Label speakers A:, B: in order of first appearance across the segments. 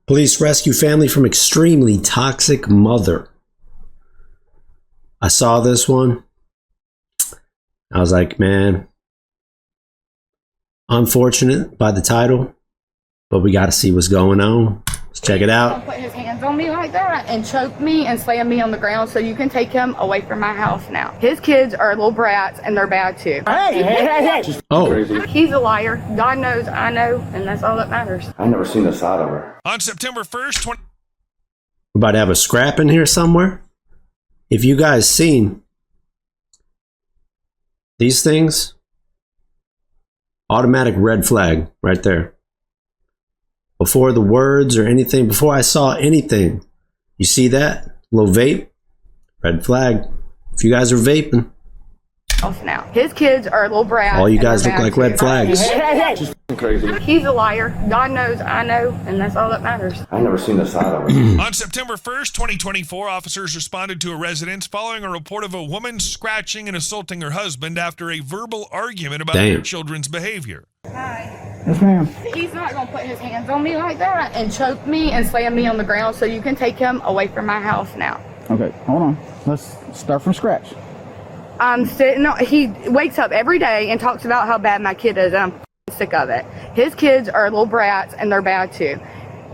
A: Police rescue family from extremely toxic mother. I saw this one. I was like, man, unfortunate by the title, but we got to see what's going on. Let's check it out.
B: Put his hands on me like that and choke me and slam me on the ground, so you can take him away from my house now. His kids are little brats and they're bad too.
C: Hey.
A: Oh,
B: He's a liar. God knows, I know, and that's all that matters.
D: I never seen the side of her.
E: On September 1st,
A: we're about to have a scrap in here somewhere. If you guys seen these things, automatic red flag right there. Before the words or anything, before I saw anything, you see that little vape, red flag. If you guys are vaping,
B: Now his kids are little brats.
A: all you guys look like red flags.
D: She's crazy.
B: He's a liar. God knows, I know, and that's all that matters.
D: I never seen the side of her.
E: On September 1st, 2024, officers responded to a residence following a report of a woman scratching and assaulting her husband after a verbal argument about their children's behavior.
C: Yes, ma'am.
B: He's not going to put his hands on me like that and choke me and slam me on the ground, so you can take him away from my house now.
C: Okay, hold on. Let's start from scratch.
B: I'm sitting on, he wakes up every day and talks about how bad my kid is, and I'm sick of it. His kids are little brats and they're bad too.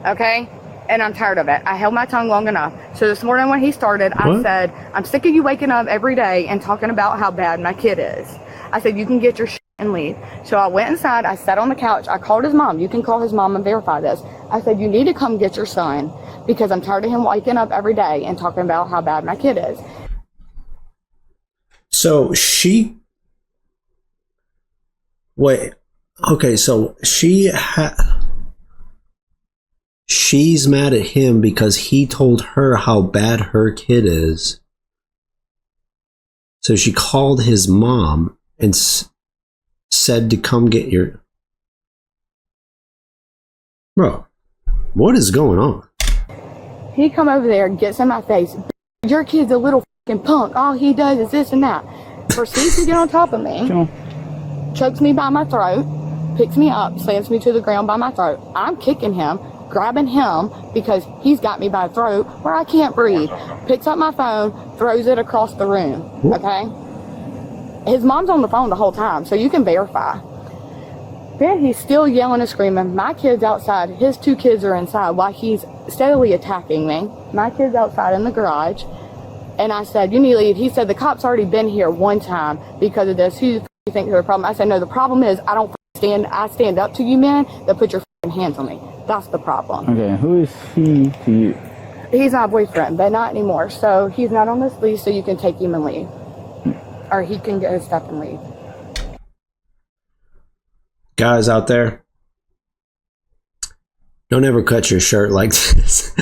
B: Okay? And I'm tired of it. I held my tongue long enough. So this morning when he started, I said, I'm sick of you waking up every day and talking about how bad my kid is. I said, you can get your shit and leave. So I went inside, I sat on the couch, I called his mom. You can call his mom and verify this. I said, you need to come get your son because I'm tired of him waking up every day and talking about how bad my kid is.
A: So wait, okay, so she's mad at him because he told her how bad her kid is. So she called his mom and said to come get your... Bro, what is going on?
B: He come over there and gets in my face. Your kid's a little fucking punk. All he does is this and that. Proceeds to get on top of me. Chokes me by my throat. Picks me up. Slams me to the ground by my throat. I'm kicking him. Grabbing him because he's got me by the throat where I can't breathe. Picks up my phone. Throws it across the room. Okay? His mom's on the phone the whole time, so you can verify. Then he's still yelling and screaming. My kid's outside. His two kids are inside while he's steadily attacking me. My kid's outside in the garage. And I said, you need to leave. He said, the cop's already been here one time because of this. Who do you think is the problem? I said, no, the problem is I stand up to you men that put your hands on me. That's the problem.
C: Okay, who is he to you?
B: He's my boyfriend, but not anymore. So he's not on this lease, so you can take him and leave. Or he can get his stuff and leave.
A: Guys out there, don't ever cut your shirt like this.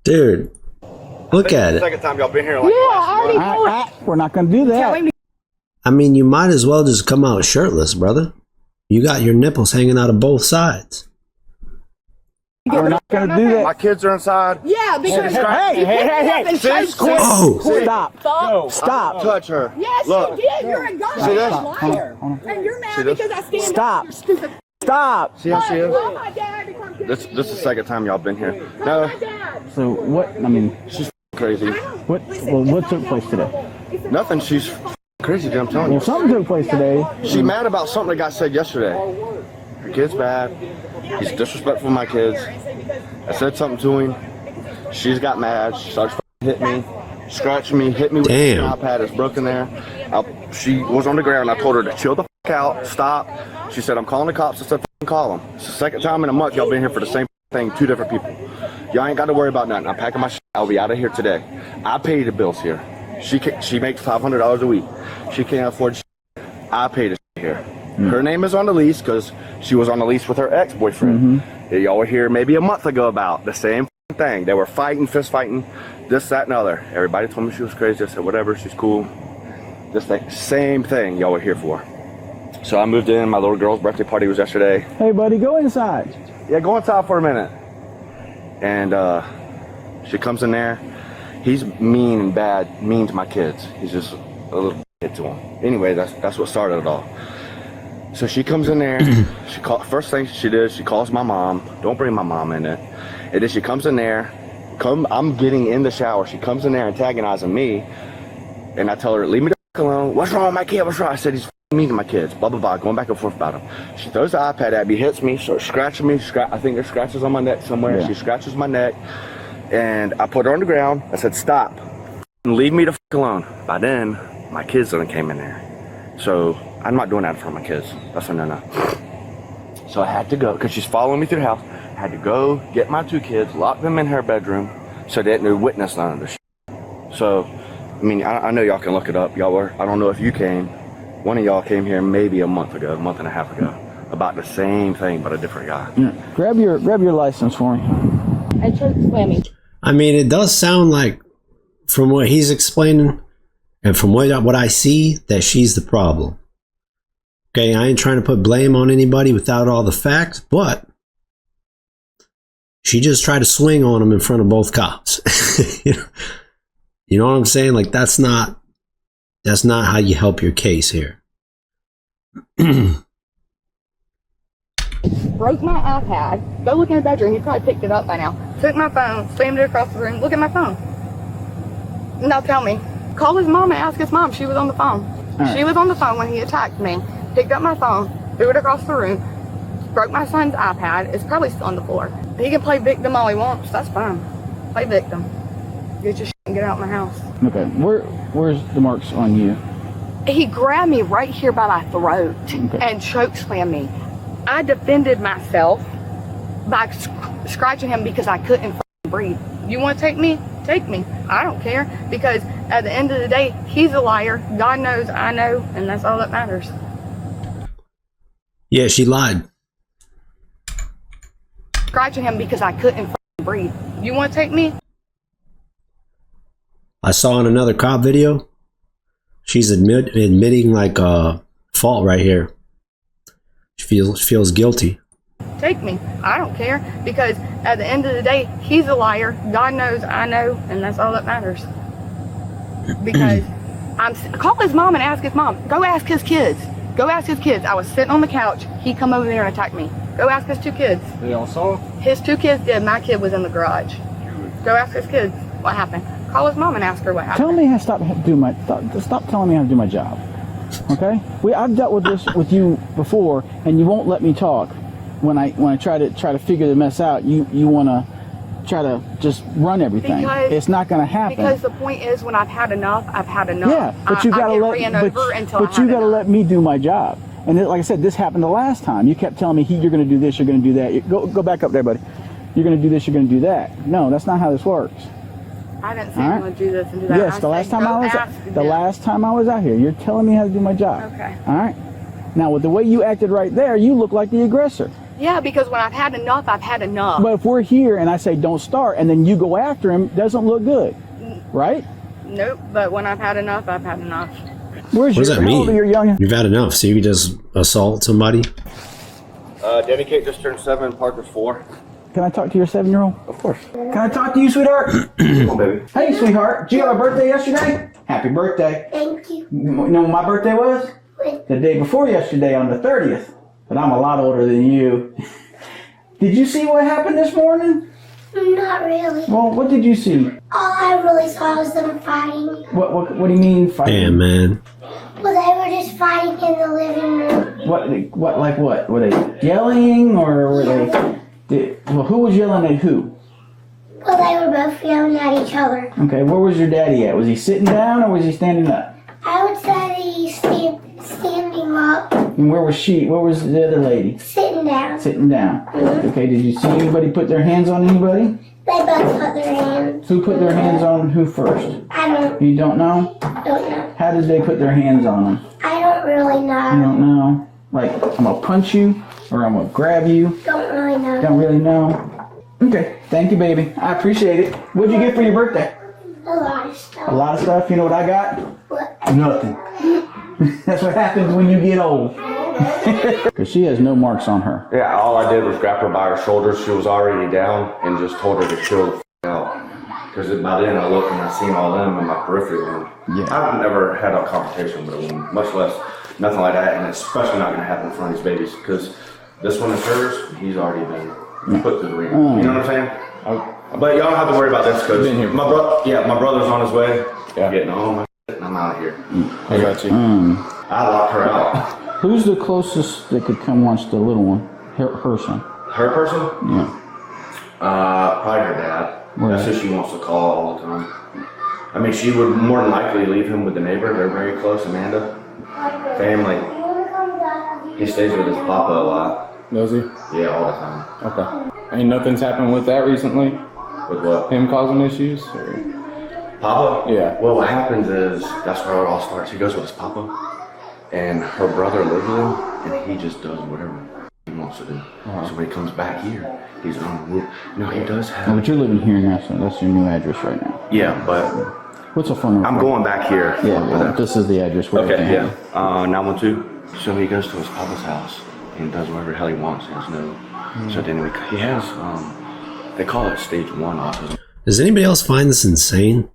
A: Dude, look at it.
D: Second time y'all been here.
C: We're not going to do that.
A: I mean, you might as well just come out shirtless, brother. You got your nipples hanging out of both sides.
C: We're not going to do that.
D: My kids are inside.
B: Yeah, because
C: Hey.
D: Sis, quit.
A: Oh,
C: Stop.
D: Touch her.
B: Yes,
D: Look.
B: you did. You're a goddamn liar. And you're mad because I stand
C: Stop.
B: up. Stupid.
C: Stop.
D: See how she is?
B: Call my dad to come get
D: This
B: me.
D: is the second time y'all been here.
B: Call
D: No,
B: my dad.
C: So what, I mean,
D: she's crazy.
C: what took place today?
D: Nothing. She's crazy, dude, I'm telling you.
C: Well, something took place today.
D: She mad about something that got said yesterday. Her kid's bad. He's disrespectful to my kids. I said something to him. She's got mad. She starts hit me, scratching me, hit me with the iPad. It's broken there. She was on the ground. I told her to chill the fuck out, stop. She said, I'm calling the cops. I said, call them. It's the second time in a month y'all been here for the same thing, two different people. Y'all ain't got to worry about nothing. I'm packing my shit. I'll be out of here today. I pay the bills here. She makes $500 a week. She can't afford shit. I pay the shit here. Her name is on the lease because she was on the lease with her ex-boyfriend. Y'all were here maybe a month ago about the same thing. They were fighting, fist fighting, this, that, and other. Everybody told me she was crazy. I said, whatever, she's cool. This thing, same thing y'all were here for. So I moved in. My little girl's birthday party was yesterday.
C: Hey, buddy, go inside.
D: Yeah, go inside for a minute. And she comes in there. He's mean and bad, mean to my kids. He's just a little kid to them. Anyway, that's what started it all. So she comes in there. First thing she did, she calls my mom. Don't bring my mom in it. And then she comes in there. I'm getting in the shower. She comes in there antagonizing me. And I tell her, leave me the f alone. What's wrong with my kid? What's wrong? I said, he's mean to my kids. Blah, blah, blah. Going back and forth about him. She throws the iPad at me, hits me, starts scratching me. I think there's scratches on my neck somewhere. Yeah. She scratches my neck. And I put her on the ground. I said, stop. Leave me the f alone. By then, my kids done came in there. So I'm not doing that in front of my kids. That's a no-no. So I had to go, because she's following me through the house. I had to go get my 2 kids, lock them in her bedroom, so they didn't witness none of this shit. So, I mean, I know y'all can look it up. I don't know if you came. One of y'all came here maybe a month and a half ago, about the same thing, but a different guy.
C: Yeah. Grab your license for me.
B: I tried to slam me.
A: I mean, it does sound like, from what he's explaining, and from what I see, that she's the problem. Okay, I ain't trying to put blame on anybody without all the facts, but she just tried to swing on him in front of both cops. You know what I'm saying? Like, that's not how you help your case here.
B: Broke my iPad. Go look in the bedroom. You probably picked it up by now. Took my phone, slammed it across the room. Look at my phone. Now tell me. Call his mom and ask his mom. She was on the phone. Right. She was on the phone when he attacked me. Picked up my phone, threw it across the room, broke my son's iPad. It's probably still on the floor. He can play victim all he wants. That's fine. Play victim. Get your shit and get out of my house.
C: Okay. Where's the marks on you?
B: He grabbed me right here by my throat and choke slammed me. I defended myself by scratching him because I couldn't breathe. You want to take me? Take me. I don't care, because at the end of the day, he's a liar. God knows, I know, and that's all that matters.
A: Yeah, she lied.
B: Scratching him because I couldn't breathe. You want to take me?
A: I saw in another cop video, she's admitting like fault right here. She feels guilty.
B: Take me. I don't care, because at the end of the day, he's a liar. God knows, I know, and that's all that matters. Because call his mom and ask his mom. Go ask his kids. Go ask his kids. I was sitting on the couch. He come over there and attacked me. Go ask his 2 kids.
C: They all saw?
B: His 2 kids did. My kid was in the garage. Go ask his kids what happened. Call his mom and ask her what happened.
C: Tell me how to stop telling me how to do my job. Okay? I've dealt with this with you before, and you won't let me talk. When I try to figure the mess out, you want to try to just run everything.
B: Because
C: it's not going to happen.
B: Because the point is, when I've had enough, I've had enough.
C: Yeah, but you got to let me do my job. And like I said, this happened the last time. You kept telling me, you're going to do this, you're going to do that. Go back up there, buddy. You're going to do this, you're going to do that. No, that's not how this works.
B: I didn't say I'm going to do this and do that.
C: Yes, the last time I was out here, you're telling me how to do my job.
B: Okay.
C: All right. Now, with the way you acted right there, you look like the aggressor.
B: Yeah, because when I've had enough, I've had enough.
C: But if we're here and I say don't start, and then you go after him, doesn't look good, right?
B: Nope. But when I've had enough, I've had enough.
A: What does that mean?
C: How old are you, young?
A: You've had enough, so you just assault somebody?
D: Dedicate just turned 7, Parker's 4.
C: Can I talk to your 7-year-old?
D: Of course.
C: Can I talk to you, sweetheart?
D: Come on, baby.
C: Hey, sweetheart. Did you have a birthday yesterday? Happy birthday.
F: Thank you.
C: You know when my birthday was?
F: When?
C: The day before yesterday, on the 30th. But I'm a lot older than you. Did you see what happened this morning?
F: Not really.
C: Well, what did you see?
F: All I really saw was them fighting.
C: What do you mean fighting?
A: Damn, man.
F: Well, they were just fighting in the living room.
C: What? Were they yelling, or were they... who was yelling at who?
F: Well, they were both yelling at each other.
C: Okay, where was your daddy at? Was he sitting down or was he standing up?
F: I would say he's standing up.
C: And where was she? Where was the other lady?
F: Sitting down.
C: Sitting down.
F: Mm-hmm.
C: Okay, did you see anybody put their hands on anybody?
F: They both put their hands.
C: Who put their hands on who first? You don't know?
F: Don't know.
C: How did they put their hands on them?
F: I don't really know.
C: You don't know? Like, I'm gonna punch you or I'm gonna grab you?
F: Don't really know.
C: Don't really know? Okay, thank you, baby. I appreciate it. What'd you get for your birthday?
F: A lot of stuff.
C: A lot of stuff. You know what I got?
F: What?
C: Nothing. That's what happens when you get old. Because she has no marks on her.
D: Yeah, all I did was grab her by her shoulders. She was already down, and just told her to chill the f*** out. Because by then I looked and I seen all them in my periphery. And
C: Yeah.
D: I've never had a confrontation with a woman, much less nothing like that, and it's especially not gonna happen in front of these babies because this one is hers. He's already been put through the ringer. You know what I'm saying? But y'all don't have to worry about this because my brother's on his way. Getting all my shit, and I'm out of here.
G: I got you.
D: I locked her out.
C: Who's the closest that could come watch the little one? Her son.
D: Her person?
C: Yeah.
D: Probably her dad. That's who she wants to call all the time. I mean, she would more than likely leave him with the neighbor. They're very close, Amanda. Family. He stays with his papa a lot.
G: Does he?
D: Yeah, all the time.
G: Okay. Ain't nothing's happened with that recently?
D: With what?
G: Him causing issues? Or?
D: Papa?
G: Yeah.
D: Well, what happens is, that's where it all starts. He goes with his papa, and her brother lives with him, and he just does whatever he wants to do. So when he comes back here, he's on the roof. No, he does have...
C: Oh, but you're living here now, so that's your new address right now.
D: Yeah, but...
C: What's the phone number?
D: I'm going back here.
C: Yeah, well, this is the address where
D: okay, yeah. 912. So he goes to his papa's house and does whatever the hell he wants. He has no... So then he has... they call it stage 1 autism.
A: Does anybody else find this insane?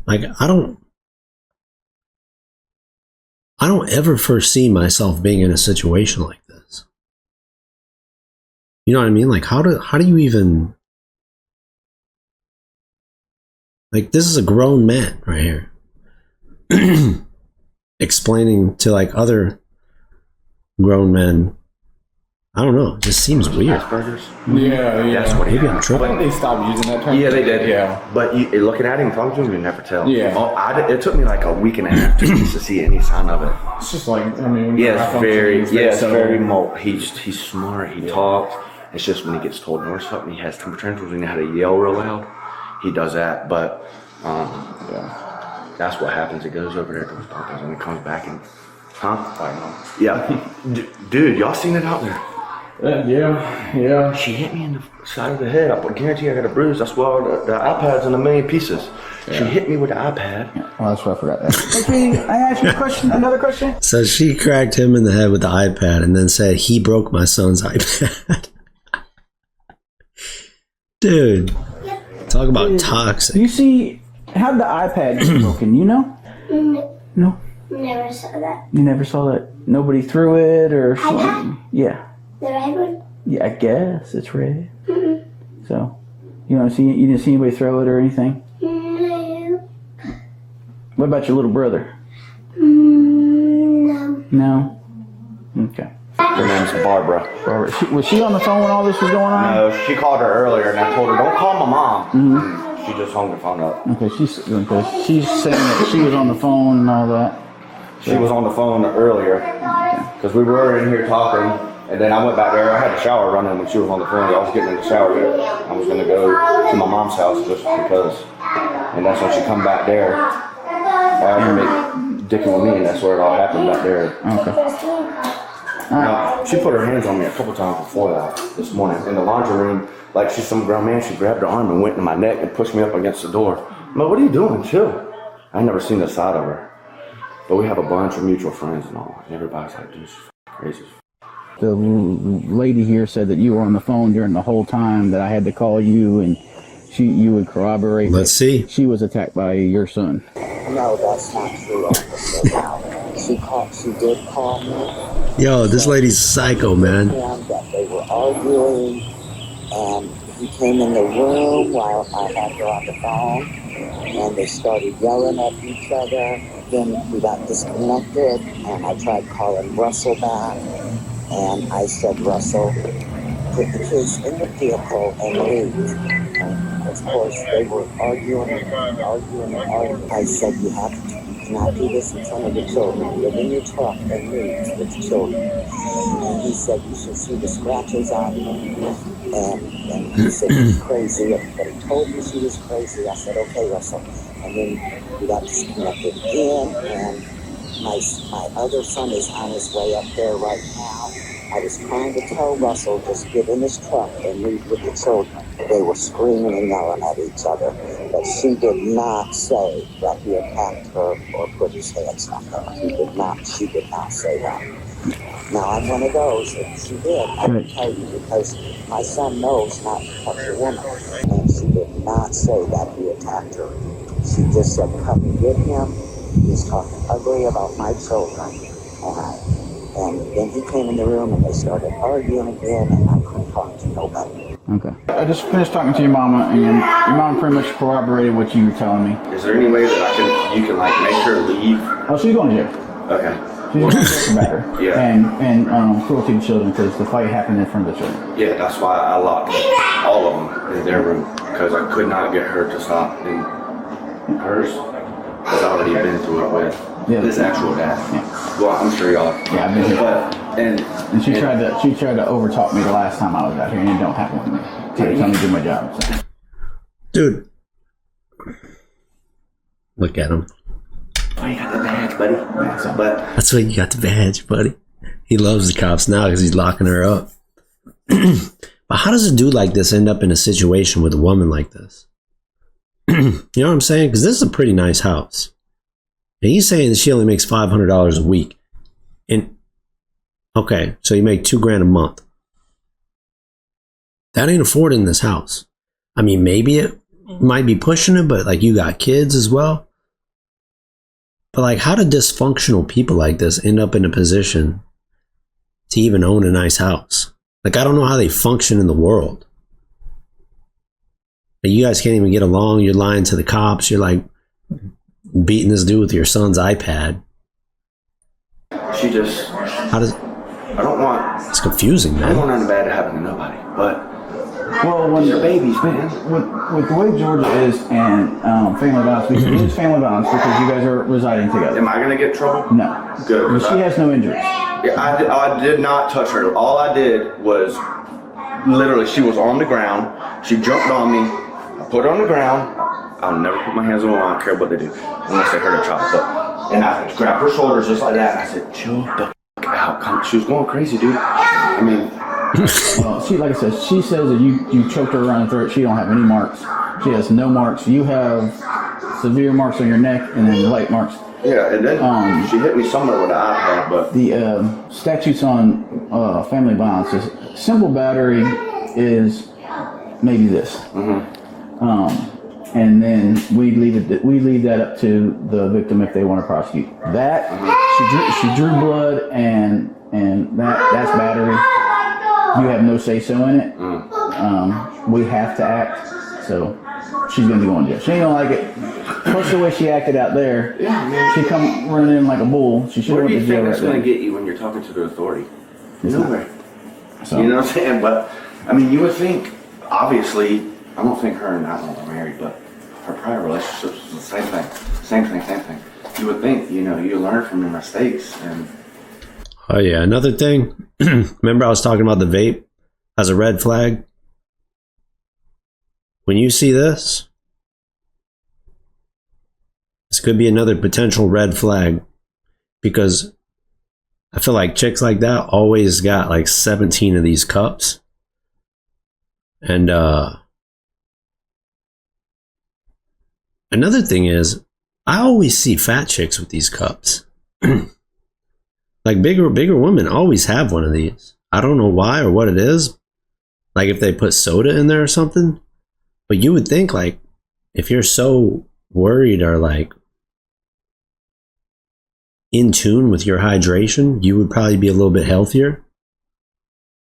A: Like, I don't ever foresee myself being in a situation like this. You know what I mean? Like, how do you even... Like, this is a grown man right here. Explaining to, like, other grown men. I don't know. It just seems weird.
D: Asperger's?
G: Yeah.
D: That's what he
A: Maybe I'm
G: I
A: tripping.
G: think they stopped using that term.
D: Yeah, they did.
G: Yeah.
D: But looking at him, talking to him, you never tell.
G: Yeah.
D: Oh, it took me like a week and a half just to see any sign of it.
G: It's just like, I mean, when
D: Yeah, it's very,
G: so
D: he's smart, he talks. It's just when he gets told no or something, he has temper tantrums and he had to yell real loud. He does that, but that's what happens. He goes over there to his papa's and he comes back and, yeah. Dude, y'all seen it out there?
G: Yeah.
D: She hit me in the side of the head. I guarantee I got a bruise. That's why the iPad's in a million pieces. Yeah. She hit me with the iPad.
C: Oh, that's what I forgot. Okay, I asked you a question. Another question.
A: So she cracked him in the head with the iPad and then said he broke my son's iPad. Dude, talk about toxic.
C: You see, how the iPad get broken? You know? No.
F: Never saw that.
C: You never saw that? Nobody threw it or something?
F: iPad?
C: Yeah.
F: The red one?
C: Yeah, I guess it's red. So, you didn't see anybody throw it or anything?
F: No.
C: What about your little brother?
F: No.
C: No? Okay.
D: Her name's Barbara.
C: Was she on the phone when all this was going on?
D: No, she called her earlier and I told her, don't call my mom. She just hung the phone up.
C: Okay, she's saying that she was on the phone and all that.
D: She was on the phone earlier because we were in here talking, and then I went back there. I had the shower running when she was on the phone. I was getting in the shower there. I was going to go to my mom's house just because, and that's when she come back there. After dicking with me, and that's where it all happened back there.
C: Okay.
D: Now, she put her hands on me a couple times before that this morning in the laundry room. Like she's some grown man. She grabbed her arm and went in my neck and pushed me up against the door. I'm like, what are you doing? Chill. I ain't never seen this side of her. But we have a bunch of mutual friends and all. And everybody's like, dude, she's crazy.
C: The lady here said that you were on the phone during the whole time that I had to call you, and you would corroborate.
A: Let's see.
C: She was attacked by your son.
H: No, that's not true, officer. She did call me.
A: Yo, this lady's psycho, man.
H: That they were arguing, and he came in the room while I had her on the phone, and they started yelling at each other. Then we got disconnected, and I tried calling Russell back, and I said, Russell, put the kids in the vehicle and leave. And of course, they were arguing. I said, you cannot do this in front of the children. Get in your truck and leave with the children. And he said, you should see the scratches on me. And he said she's crazy. Everybody told me she was crazy. I said, okay, Russell. And then we got disconnected again, and my other son is on his way up there right now. I was trying to tell Russell, just get in his truck and leave with the children. They were screaming and yelling at each other, but she did not say that he attacked her or put his hands on her. She did not say that. Now, I'm one of those, if she did, I can tell you, because my son knows not to touch a woman, and she did not say that he attacked her. She just said, come and get him, he was talking ugly about my children. And then he came in the room and they started arguing again, and I couldn't talk to nobody.
C: Okay. I just finished talking to your mama, and your mom pretty much corroborated what you were telling me.
D: Is there any way that you can like make her leave?
C: Oh, she's going to jail.
D: Okay.
C: She's going to jail for battery.
D: Yeah.
C: And cruelty to children, because the fight happened in front of the children.
D: Yeah, that's why I locked all of them in their room, because I could not get her to stop. And hers has already been through it with this actual dad. Yeah. Well, I'm sure y'all.
C: Yeah, I've been here.
D: But
C: and she tried to overtalk me the last time I was out here, and it don't happen with me. Tried to tell me to do my job. So.
A: Dude, look at him.
D: Oh, you got the badge, buddy.
C: Yeah,
D: but
A: that's why you got the badge, buddy. He loves the cops now because he's locking her up. But how does a dude like this end up in a situation with a woman like this? You know what I'm saying? Because this is a pretty nice house. And he's saying that she only makes $500 a week. And okay, so you make $2,000 a month. That ain't affording this house. I mean, maybe it might be pushing it, but like you got kids as well. But like, how do dysfunctional people like this end up in a position to even own a nice house? Like, I don't know how they function in the world. Like, you guys can't even get along. You're lying to the cops. You're like beating this dude with your son's iPad.
D: she just.
A: How does?
D: I don't want.
A: It's confusing, man.
D: I don't want nothing bad to happen to nobody, but.
C: Well, when
D: they're babies, man.
C: With the way Georgia is and family violence, because it is family violence because you guys are residing together.
D: Am I gonna get in trouble?
C: No.
D: Good.
C: But she has no injuries.
D: Yeah, I did not touch her. All I did was literally, she was on the ground. She jumped on me. I put her on the ground. I'll never put my hands on her. I don't care what they do, unless they hurt a child. But and I grabbed her shoulders just like that. And I said, "Chill the f out." She was going crazy, dude. I mean.
C: She, like I said, she says that you choked her around the throat. She don't have any marks. She has no marks. You have severe marks on your neck and then light marks.
D: Yeah, and then she hit me somewhere with an iPad, but
C: the statutes on family violence is simple battery is maybe this, and then we leave that up to the victim if they want to prosecute. That she drew blood and that's battery. You have no say-so in it. We have to act, so she's gonna be going to jail. She ain't gonna like it. Plus the way she acted out there, she come running in like a bull. She should have went to jail.
D: Where do you think that's gonna get you when you're talking to the authority? Nowhere.
C: So,
D: you know what I'm saying? But I mean, you would think. Obviously, I don't think her and that one were married, but her prior relationships was the same thing. Same thing. You would think, you learn from your mistakes and.
A: Oh yeah, another thing. Remember I was talking about the vape as a red flag? When you see this could be another potential red flag, because I feel like chicks like that always got like 17 of these cups. And another thing is, I always see fat chicks with these cups. Like bigger women always have one of these. I don't know why or what it is. Like if they put soda in there or something. But you would think, like, if you're so worried or like in tune with your hydration, you would probably be a little bit healthier.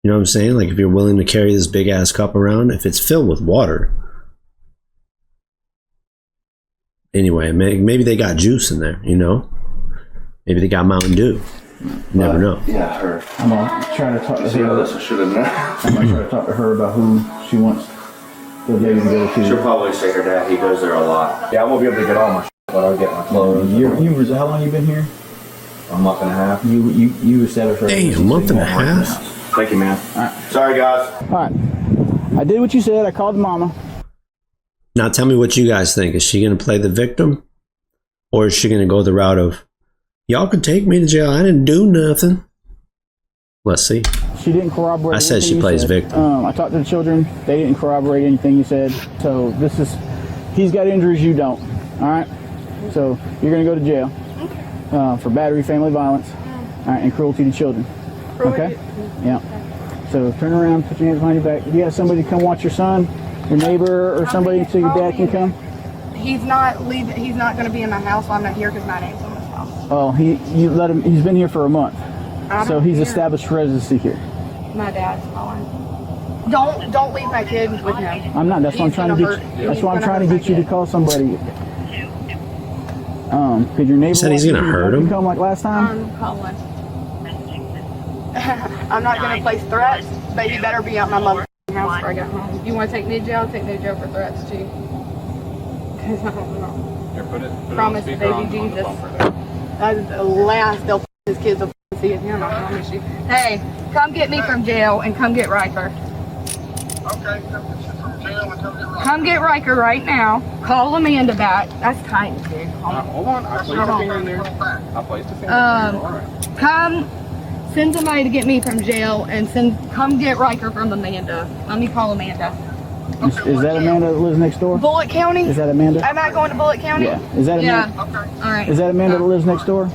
A: You know what I'm saying? Like if you're willing to carry this big ass cup around, if it's filled with water. Anyway, maybe they got juice in there, Maybe they got Mountain Dew. Never know.
D: Yeah, her.
C: I'm gonna try to talk to her.
D: This I should have known.
C: I'm gonna try to talk to her about who she wants the baby to go to.
D: She'll probably say her dad. He goes there a lot. Yeah, I won't be able to get all my shit, but I'll get my clothes.
C: How long you been here?
D: A month and a half.
C: You established her.
A: Dang, a month and a half?
D: Thank you, man.
C: All right.
D: Sorry, guys.
C: All right. I did what you said. I called mama.
A: Now tell me what you guys think. Is she going to play the victim? Or is she going to go the route of, y'all could take me to jail, I didn't do nothing? Let's see.
C: She didn't corroborate.
A: I said she plays victim.
C: I talked to the children. They didn't corroborate anything you said. So he's got injuries you don't. All right. So you're going to go to jail for battery, family violence, all right, and cruelty to children. Okay? Yeah. So turn around, put your hands behind your back. Do you have somebody to come watch your son, your neighbor, or somebody so your dad can come?
B: He's not leaving. He's not going to be in my house while I'm not here because my name's on this house.
C: Oh, you let him. He's been here for a month, so he's
B: care.
C: established residency here.
B: My dad's calling. Don't leave my kid with him.
C: I'm not. That's why I'm trying to get. That's why I'm trying to get you to call somebody. Could your neighbor
A: said he's gonna hurt him?
C: Come like last time?
B: I'm calling. I'm not going to place threats, but he better be at my mother's house before I get home. You want to take me to jail? Take me to jail for threats too. Because I don't know.
G: Here, put it
B: Promise the baby Jesus. That's the last they'll his kids will see it him. I promise you. Hey, come get me from jail and come get Riker.
I: Okay, come get you from jail and come get Riker.
B: Come get Riker right now. Call Amanda back. That's tiny, dude.
G: Hold on. I placed a finger in there. I placed a finger in there. All right.
B: Come send somebody to get me from jail and come get Riker from Amanda. Let me call Amanda.
C: Is that Amanda that lives next door?
B: Bullitt County?
C: Is that Amanda?
B: Am I going to Bullitt County?
C: Yeah. Is that Amanda?
B: Yeah. All right.
C: Is that Amanda that lives next door?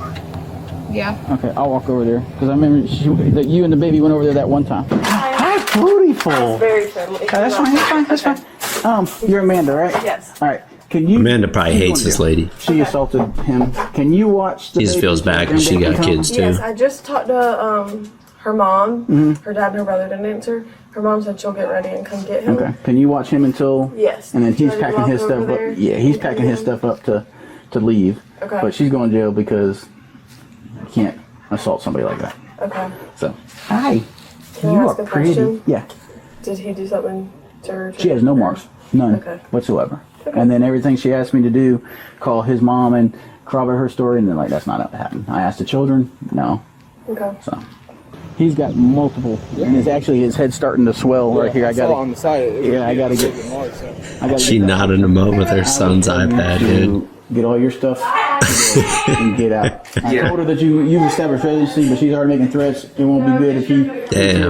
B: Yeah.
C: Okay, I'll walk over there because I remember that you and the baby went over there that one time. How beautiful!
J: Very friendly.
C: That's fine. That's fine. That's fine. You're Amanda, right?
J: Yes.
C: All right. Can you?
A: Amanda probably hates this lady.
C: She assaulted him. Can you watch the?
A: She just
C: baby
A: feels bad because she got kids too.
J: Yes, I just talked to her mom. Her dad and her brother didn't answer. Her mom said she'll get ready and come get him.
C: Okay. Can you watch him until?
J: Yes.
C: And then he's
J: Should I
C: packing his
J: walk
C: stuff
J: over
C: up.
J: there?
C: Yeah, he's packing his stuff up to leave.
J: Okay.
C: But she's going to jail because you can't assault somebody like that.
J: Okay.
C: So, hi.
J: Can I
C: You
J: ask
C: are
J: a
C: pretty.
J: question?
C: Yeah.
J: Did he do something to her?
C: She has no marks. None
J: Okay.
C: whatsoever.
J: Okay.
C: And then everything she asked me to do, call his mom and corroborate her story, and then like that's not what happened. I asked the children, no.
J: Okay.
C: So he's got multiple, and it's actually his head's starting to swell right here. I got
G: on the side.
C: I gotta get.
A: She nodded him up with her son's iPad, dude.
C: Get all your stuff and get out. I told her that you've established residency, but she's already making threats. It won't be good if you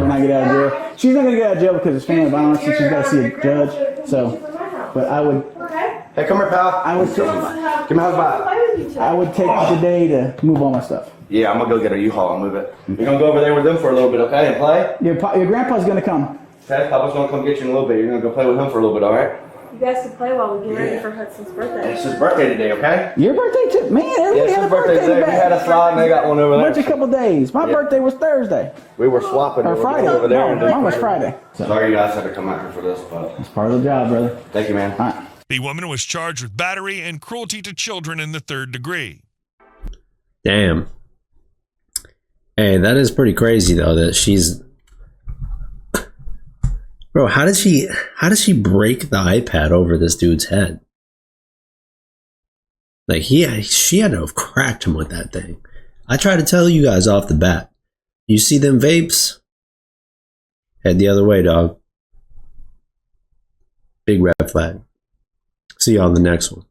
C: when I get out of jail. She's not gonna get out of jail because it's family violence, and she's got to see a judge. So, but I would.
D: Hey, come here, pal.
C: I would.
D: Give me a hug back.
C: I would take today to move all my stuff.
D: Yeah, I'm gonna go get a U-Haul and move it. You're gonna go over there with them for a little bit, okay, and play?
C: Your grandpa's gonna come.
D: Okay, Papa's gonna come get you in a little bit. You're gonna go play with him for a little bit, all right?
J: You guys can play while we get ready for Hudson's birthday.
D: It's his birthday today, okay?
C: Your birthday too, man. Everybody
D: Yeah, it's
C: had
D: his
C: a
D: birthday today. We had a slide and they got one over
C: Bunch
D: there.
C: a couple days. My birthday was Thursday
D: We were swapping.
C: or
D: We were
C: Friday.
D: over there and
C: No, mine was Friday. So
D: Sorry you guys had to come out here for this, but
C: it's part of the job, brother.
D: thank you, man.
C: All right.
E: The woman was charged with battery and cruelty to children in the 3rd degree.
A: Damn. Hey, that is pretty crazy though that she's. Bro, how did she break the iPad over this dude's head? Like she had to have cracked him with that thing. I try to tell you guys off the bat. You see them vapes? Head the other way, dog. Big red flag. See you on the next one.